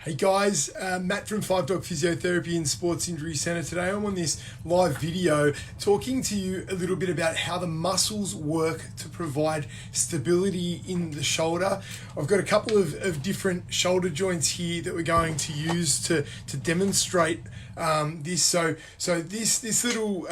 Hey guys, Matt from Five Dog Physiotherapy and Sports Injury Centre. Today I'm on this live video talking to you a little bit about how the muscles work to provide stability in the shoulder. I've got a couple of different shoulder joints here that we're going to use to demonstrate this. So this little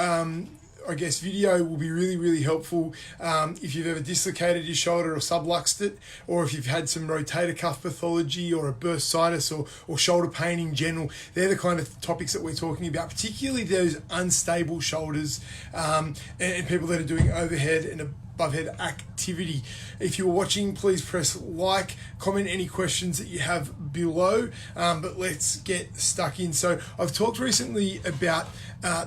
video will be really helpful if you've ever dislocated your shoulder or subluxed it, or if you've had some rotator cuff pathology or a bursitis or shoulder pain in general. They're the kind of topics that we're talking about, particularly those unstable shoulders and people that are doing overhead and above head activity. If you're watching, please press like, comment any questions that you have below, but let's get stuck in. So I've talked recently about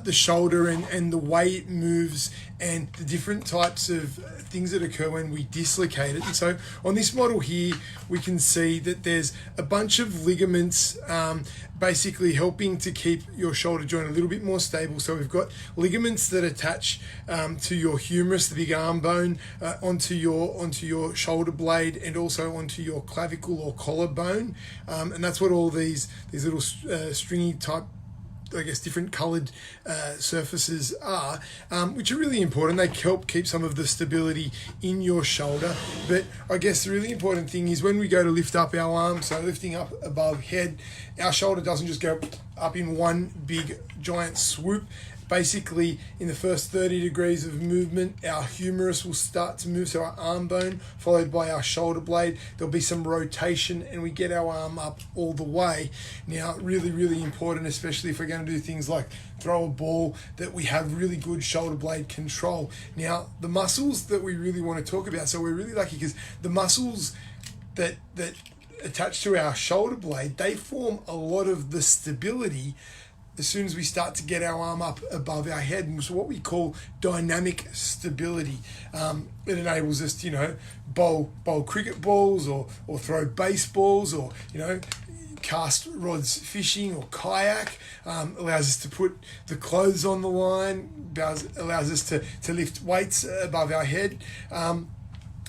the shoulder and the way it moves and the different types of things that occur when we dislocate it. And so on this model here, we can see that there's a bunch of ligaments basically helping to keep your shoulder joint a little bit more stable. So we've got ligaments that attach to your humerus, the big arm bone, onto your shoulder blade, and also onto your clavicle or collarbone. And that's what all these little stringy type, different coloured surfaces are, which are really important. They help keep some of the stability in your shoulder. But I guess the really important thing is when we go to lift up our arm, so lifting up above head, our shoulder doesn't just go up in one big giant swoop. Basically, in the first 30 degrees of movement, our humerus will start to move, so our arm bone, followed by our shoulder blade. There'll be some rotation, and we get our arm up all the way. Now, really important, especially if we're going to do things like throw a ball, that we have really good shoulder blade control. Now, the muscles that we really want to talk about, so we're really lucky because the muscles that attach to our shoulder blade, they form a lot of the stability as soon as we start to get our arm up above our head. And so what we call dynamic stability. It enables us to, bowl cricket balls or throw baseballs or, cast rods fishing or kayak. Allows us to put the clothes on the line, allows us to lift weights above our head.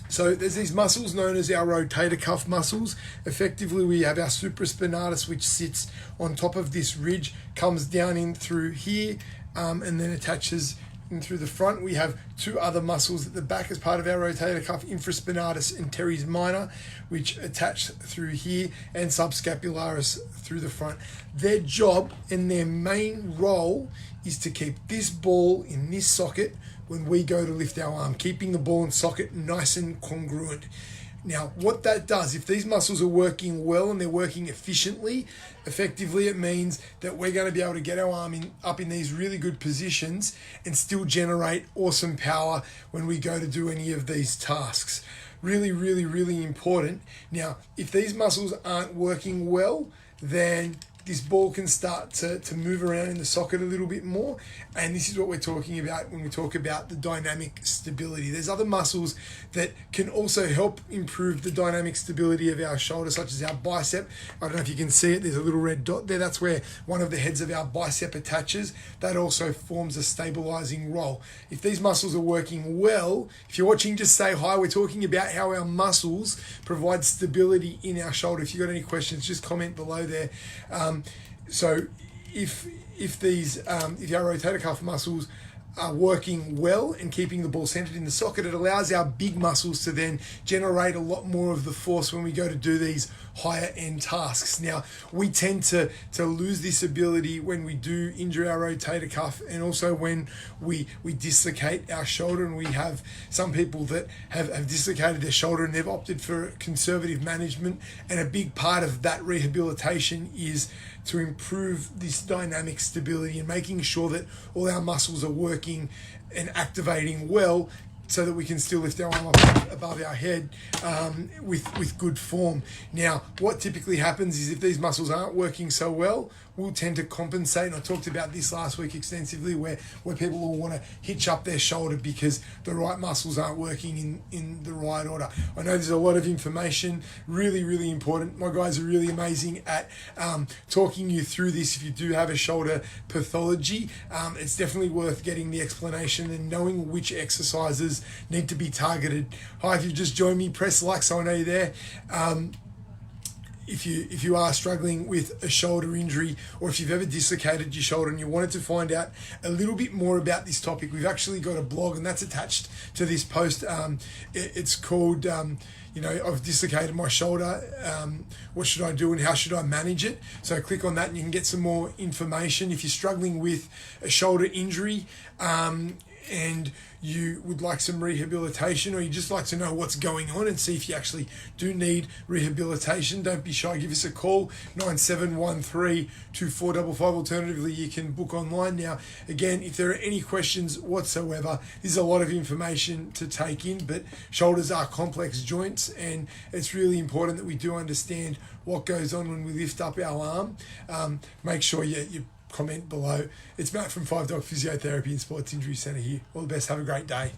So there's these muscles known as our rotator cuff muscles. Effectively, we have our supraspinatus, which sits on top of this ridge, comes down in through here, and then attaches in through the front. We have two other muscles at the back as part of our rotator cuff, infraspinatus and teres minor, which attach through here, and subscapularis through the front. Their job and their main role is to keep this ball in this socket when we go to lift our arm, keeping the ball and socket nice and congruent. Now, what that does, if these muscles are working well and they're working efficiently, effectively, it means that we're going to be able to get our arm up in these really good positions and still generate awesome power when we go to do any of these tasks. Really important. Now, if these muscles aren't working well, then this ball can start to move around in the socket a little bit more. And this is what we're talking about when we talk about the dynamic stability. There's other muscles that can also help improve the dynamic stability of our shoulder, such as our bicep. I don't know if you can see it, there's a little red dot there. That's where one of the heads of our bicep attaches. That also forms a stabilizing role. If these muscles are working well, if you're watching, just say hi. We're talking about how our muscles provide stability in our shoulder. If you've got any questions, just comment below there. So if our rotator cuff muscles are working well and keeping the ball centered in the socket, it allows our big muscles to then generate a lot more of the force when we go to do these higher end tasks. Now, we tend to lose this ability when we do injure our rotator cuff, and also when we dislocate our shoulder. And we have some people that have dislocated their shoulder and they've opted for conservative management. And a big part of that rehabilitation is to improve this dynamic stability and making sure that all our muscles are working and activating well, so that we can still lift our arm up above our head with good form. Now, what typically happens is if these muscles aren't working so well, we'll tend to compensate. And I talked about this last week extensively, where people will want to hitch up their shoulder because the right muscles aren't working in the right order. I know there's a lot of information, really important. My guys are really amazing at talking you through this. If you do have a shoulder pathology, it's definitely worth getting the explanation and knowing which exercises need to be targeted. Hi, if you've just joined me, press like so I know you're there. if you are struggling with a shoulder injury, or if you've ever dislocated your shoulder and you wanted to find out a little bit more about this topic, we've actually got a blog, and that's attached to this post. It's called I've dislocated my shoulder. What should I do and how should I manage it? So click on that and you can get some more information. If you're struggling with a shoulder injury, and you would like some rehabilitation, or you just like to know what's going on and see if you actually do need rehabilitation, don't be shy, give us a call, 9713-2455. Alternatively, you can book online. Now, again, if there are any questions whatsoever, there's a lot of information to take in, but shoulders are complex joints, and it's really important that we do understand what goes on when we lift up our arm. Make sure you comment below. It's Matt from 5 Doc Physiotherapy and Sports Injury Centre here. All the best. Have a great day.